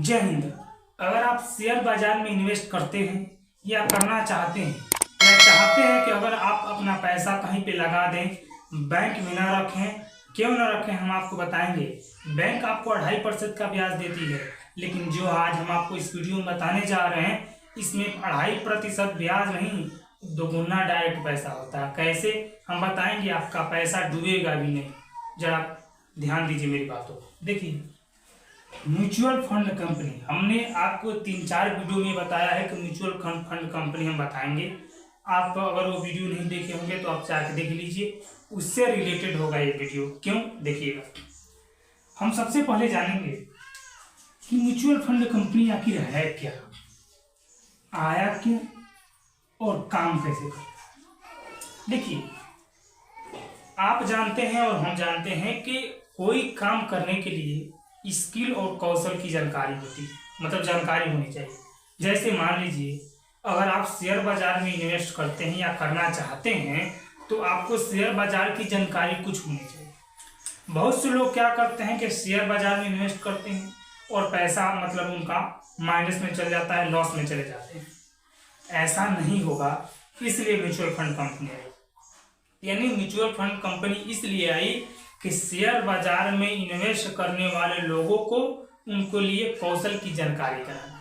जय हिंद। अगर आप शेयर बाजार में इन्वेस्ट करते हैं या करना चाहते हैं या चाहते हैं कि अगर आप अपना पैसा कहीं पे लगा दें, बैंक में ना रखें, क्यों ना रखें, हम आपको बताएंगे। बैंक आपको 2.5% का ब्याज देती है, लेकिन जो आज हम आपको इस वीडियो में बताने जा रहे हैं इसमें 2.5% ब्याज नहीं, दोगुना डायरेक्ट पैसा होता है। कैसे हम बताएंगे, आपका पैसा डूबेगा भी नहीं। जरा ध्यान दीजिए मेरी बातों को। देखिए, म्यूचुअल फंड कंपनी, हमने आपको 3-4 वीडियो में बताया है कि म्यूचुअल फंड कंपनी हम बताएंगे। आप अगर वो वीडियो नहीं देखे होंगे तो आप जाके देख लीजिए, उससे रिलेटेड होगा ये वीडियो। क्यों, देखिएगा। हम सबसे पहले जानेंगे कि म्यूचुअल फंड कंपनी आखिर है क्या, आया क्यों और काम कैसे करता है। देखिए, आप जानते हैं और हम जानते हैं कि कोई काम करने के लिए स्किल और कौशल की जानकारी होती है, मतलब जानकारी होनी चाहिए। जैसे मान लीजिए, अगर आप शेयर बाजार में इन्वेस्ट करते हैं या करना चाहते हैं तो आपको शेयर बाजार की जानकारी कुछ होनी चाहिए। बहुत से लोग क्या करते हैं कि शेयर बाजार में इन्वेस्ट करते हैं और पैसा मतलब उनका माइनस में चल जाता है, लॉस में चले जाते हैं। ऐसा नहीं होगा, इसलिए म्यूचुअल फंड कंपनी आई। यानी म्यूचुअल फंड कंपनी इसलिए आई कि शेयर बाजार में इन्वेस्ट करने वाले लोगों को उनको लिए कौशल की जानकारी कराना।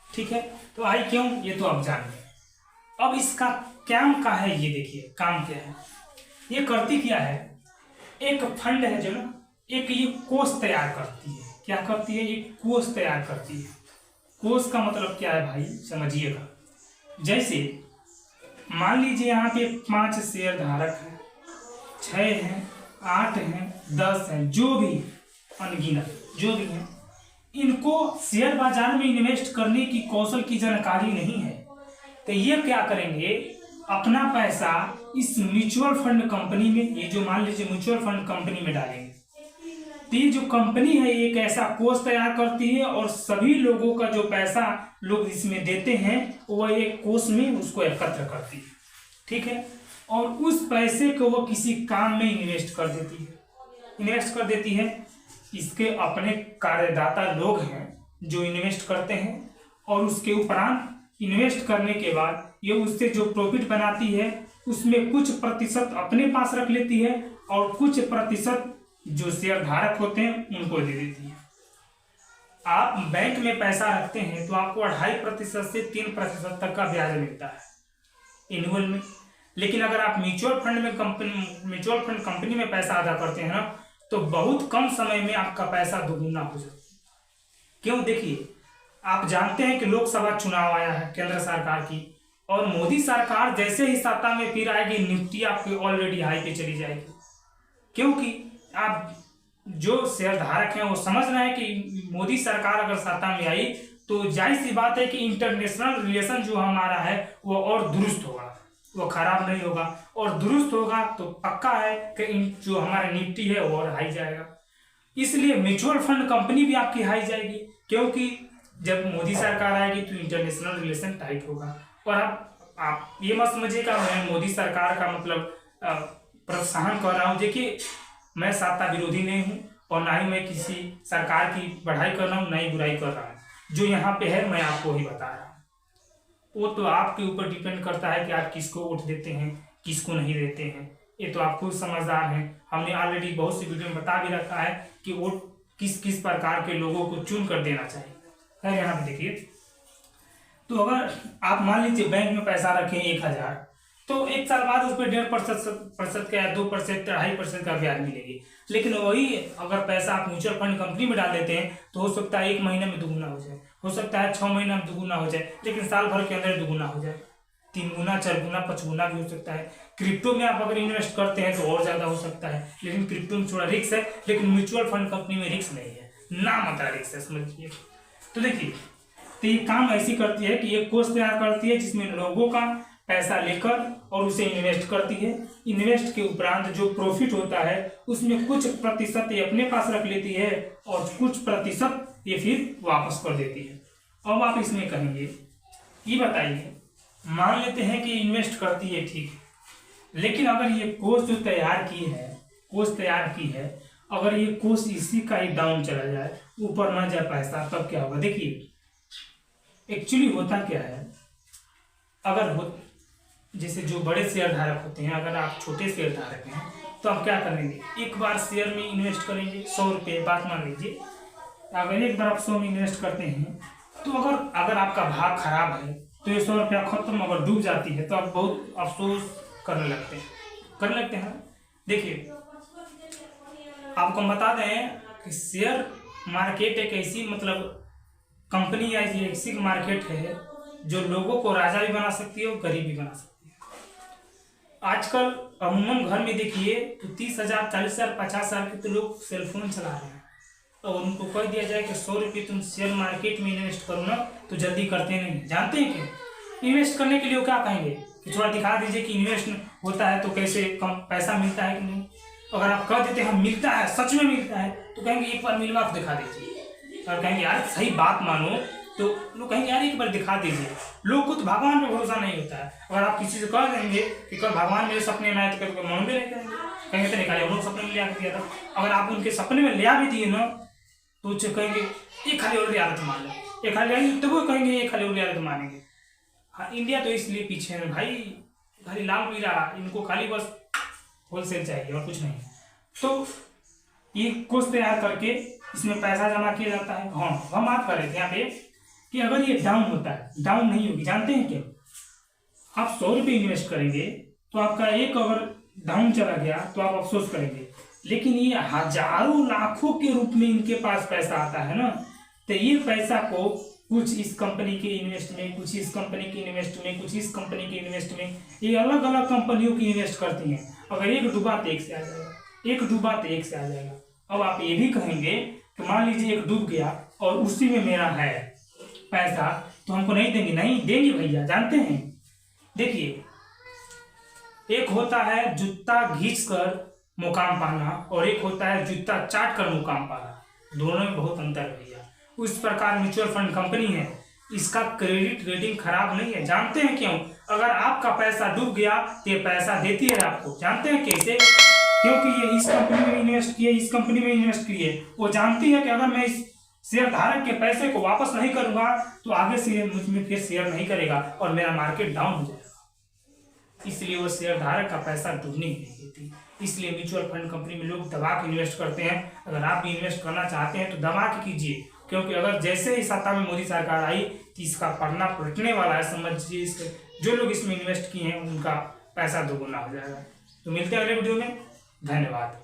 ठीक है, तो आई क्यों, ये तो आप जान गए। अब इसका काम क्या है, ये देखिए काम क्या है। ये करती क्या है, एक फंड है जो ना, एक ये कोष तैयार करती है। क्या करती है, ये कोष तैयार करती है। कोष का मतलब क्या है भाई, समझिएगा। जैसे मान लीजिए यहाँ पे 5 शेयर धारक हैं, 6 हैं, 8 हैं, 10 हैं, जो भी अनगिनत जो भी हैं, इनको शेयर बाजार में इन्वेस्ट करने की कौशल की जानकारी नहीं है। तो ये क्या करेंगे, अपना पैसा इस म्यूचुअल फंड कंपनी में, ये जो मान लीजिए म्यूचुअल फंड कंपनी में डालेंगे। तो ये जो कंपनी है एक ऐसा कोष तैयार करती है और सभी लोगों का जो पैसा लोग इसमें देते हैं वो ये कोष में उसको एकत्र करती है। ठीक है, और उस पैसे को वो किसी काम में इन्वेस्ट कर देती है। इसके अपने कार्यदाता लोग हैं जो इन्वेस्ट करते हैं, और उसके उपरांत इन्वेस्ट करने के बाद ये उससे जो प्रॉफिट बनाती है उसमें कुछ प्रतिशत अपने पास रख लेती है और कुछ प्रतिशत जो शेयर धारक होते हैं उनको दे देती है। आप बैंक में पैसा रखते हैं तो आपको 2.5% से 3% तक का ब्याज मिलता है एनुअल में। लेकिन अगर आप म्यूचुअल फंड कंपनी में पैसा अदा करते हैं ना, तो बहुत कम समय में आपका पैसा दोगुना हो जाता है। क्यों, देखिए, आप जानते हैं कि लोकसभा चुनाव आया है केंद्र सरकार की, और मोदी सरकार जैसे ही सत्ता में फिर आएगी, निफ्टी आपकी ऑलरेडी हाई पे चली जाएगी। क्योंकि आप जो शेयर धारक हैं वो समझ रहे हैं कि मोदी सरकार अगर सत्ता में आई तो जाहिर सी बात है कि इंटरनेशनल रिलेशन जो हमारा है वो और दुरुस्त होगा, वो खराब नहीं होगा, और दुरुस्त होगा तो पक्का है कि जो हमारा निफ्टी है वो और हाई जाएगा। इसलिए म्यूचुअल फंड कंपनी भी आपकी हाई जाएगी, क्योंकि जब मोदी सरकार आएगी तो इंटरनेशनल रिलेशन टाइट होगा। और आप ये मत समझिएगा मैं मोदी सरकार का मतलब प्रोत्साहन कर रहा हूँ। देखिए, मैं सत्ता विरोधी नहीं हूँ और ना ही मैं किसी सरकार की बढ़ाई कर रहा हूँ, ना ही बुराई कर रहा हूँ। जो यहाँ पे है मैं आपको ही बता रहा हूँ। वो तो आपके ऊपर डिपेंड करता है कि आप किसको वोट देते हैं, किसको नहीं देते हैं। ये तो आप खुद समझदार हैं। हमने ऑलरेडी बहुत सी वीडियो में बता भी रखा है कि वोट किस किस प्रकार के लोगों को चुन कर देना चाहिए। है यहाँ पे देखिए, तो अगर आप मान लीजिए बैंक में पैसा रखें 1000, तो 1 साल बाद उस पर 1.5% का या 2%, 2.5% का ब्याज मिलेगी। लेकिन वही अगर पैसा आप म्यूचुअल फंड कंपनी में डाल देते हैं तो हो सकता है 1 महीने में दुगुना हो जाए, हो सकता है 6 महीने में दुगुना हो जाए, लेकिन साल भर के अंदर दुगुना हो जाए, 3 गुना, 4 गुना, 5 गुना भी हो सकता है। क्रिप्टो में आप अगर इन्वेस्ट करते हैं तो और ज्यादा हो सकता है, लेकिन क्रिप्टो में थोड़ा रिस्क है, लेकिन म्यूचुअल फंड कंपनी में रिस्क नहीं है, ना मतलब रिस्क है, समझिए। तो देखिए, तो ये काम ऐसी करती है कि एक कोष तैयार करती है जिसमें लोगों का पैसा लेकर और उसे इन्वेस्ट करती है। इन्वेस्ट के उपरांत जो प्रॉफिट होता है उसमें कुछ प्रतिशत ये अपने पास रख लेती है और कुछ प्रतिशत ये फिर वापस कर देती है। अब आप इसमें कहेंगे, ये बताइए, मान लेते हैं कि इन्वेस्ट करती है, ठीक है, लेकिन अगर ये कोष जो तैयार की है अगर ये कोर्स इसी का ही डाउन चला जाए, ऊपर ना जाए पैसा, तब क्या होगा? देखिए एक्चुअली होता क्या है, अगर हो जैसे जो बड़े शेयर धारक होते हैं, अगर आप छोटे शेयर धारक हैं तो आप क्या करेंगे, एक बार शेयर में इन्वेस्ट करेंगे 100 रुपये, बात मान लीजिए अगर एक बार आप 100 में इन्वेस्ट करते हैं तो अगर आपका भाग खराब है तो ये 100 रुपया खत्म, अगर डूब जाती है तो आप बहुत अफसोस करने लगते हैं। देखिए आपको हम बता दें कि शेयर मार्केट एक ऐसी मतलब कंपनी या ऐसी मार्केट है जो लोगों को राजा भी बना सकती है और गरीब भी बना सकती है। आजकल अमूमन घर में देखिए तो 30,000, 40,000, 50,000 के तो लोग सेलफोन चला रहे हैं, और उनको कह दिया जाए कि 100 रुपये तुम शेयर मार्केट में इन्वेस्ट करो ना, तो जल्दी करते नहीं। जानते हैं कि इन्वेस्ट करने के लिए वो क्या कहेंगे कि थोड़ा दिखा दीजिए कि इन्वेस्ट होता है तो कैसे कम पैसा मिलता है कि नहीं। अगर आप कह देते हैं मिलता है, सच में मिलता है, तो कहेंगे एक बार मिलवा के दिखा दीजिए। और कहेंगे यार सही बात मानो, तो लोग कहेंगे यार एक बार दिखा दीजिए। लोग को तो भगवान पे भरोसा नहीं होता है। अगर आप किसी से कह देंगे कि कल भगवान मेरे सपने में आए तो कभी मन भी नहीं कहेंगे तो निकाले, उन्होंने सपने में लिया दिया था। अगर आप उनके सपने में लिया भी दिए ना तो कहेंगे ये खाली और आदत मान लो, ये खाली, तो वो कहेंगे ये खाली और आदत मानेंगे। हाँ, इंडिया तो इसलिए पीछे है भाई, खाली लाल पीला, इनको खाली बस होलसेल चाहिए और कुछ नहीं। तो ये कोर्स तैयार करके इसमें पैसा जमा किया जाता है। हाँ, हम बात कर रहे थे यहाँ पे कि अगर ये डाउन होता है, डाउन नहीं होगी, जानते हैं क्या? आप 100 रुपये इन्वेस्ट करेंगे तो आपका एक अगर डाउन चला गया तो आप अफसोस करेंगे, लेकिन ये हजारों लाखों के रूप में इनके पास पैसा आता है ना, तो ये पैसा को कुछ इस कंपनी के इन्वेस्ट में, कुछ इस कंपनी के इन्वेस्ट में, कुछ इस कंपनी के इन्वेस्ट में, ये अलग अलग कंपनियों की इन्वेस्ट करती हैं। अगर एक डूबा तो एक से आ जाएगा, एक डूबा तो एक से आ जाएगा। अब आप ये भी कहेंगे कि मान लीजिए एक डूब गया और उसी में मेरा है पैसा, तो हमको नहीं देंगे? नहीं देंगे भैया, जानते हैं। देखिए एक होता है जूता घींच कर मुकाम पाना और एक होता है जूता चाट कर मुकाम पाना, दोनों में बहुत अंतर है भैया। उस प्रकार म्यूचुअल फंड कंपनी है, इसका क्रेडिट रेटिंग खराब नहीं है। जानते हैं क्यों? अगर आपका पैसा डूब गया तो ये पैसा देती है आपको। जानते हैं कैसे? क्योंकि ये इस कंपनी में इन्वेस्ट किए, इस कंपनी में इन्वेस्ट किए, वो जानती है कि अगर मैं इस शेयर धारक के पैसे को वापस नहीं करूंगा तो आगे से मुझ में फिर शेयर नहीं करेगा और मेरा मार्केट डाउन हो जाएगा। इसलिए वो शेयर धारक का पैसा डूबने नहीं देती। इसलिए म्यूचुअल फंड कंपनी में लोग दबा के इन्वेस्ट करते हैं। अगर आप भी इन्वेस्ट करना चाहते हैं तो दबा के कीजिए, क्योंकि अगर जैसे ही सत्ता में मोदी सरकार आई तो इसका पलटा पलटने वाला है। समझिए, जो लोग इसमें इन्वेस्ट किए हैं उनका पैसा दोगुना हो जाएगा। तो मिलते हैं अगले वीडियो में, धन्यवाद।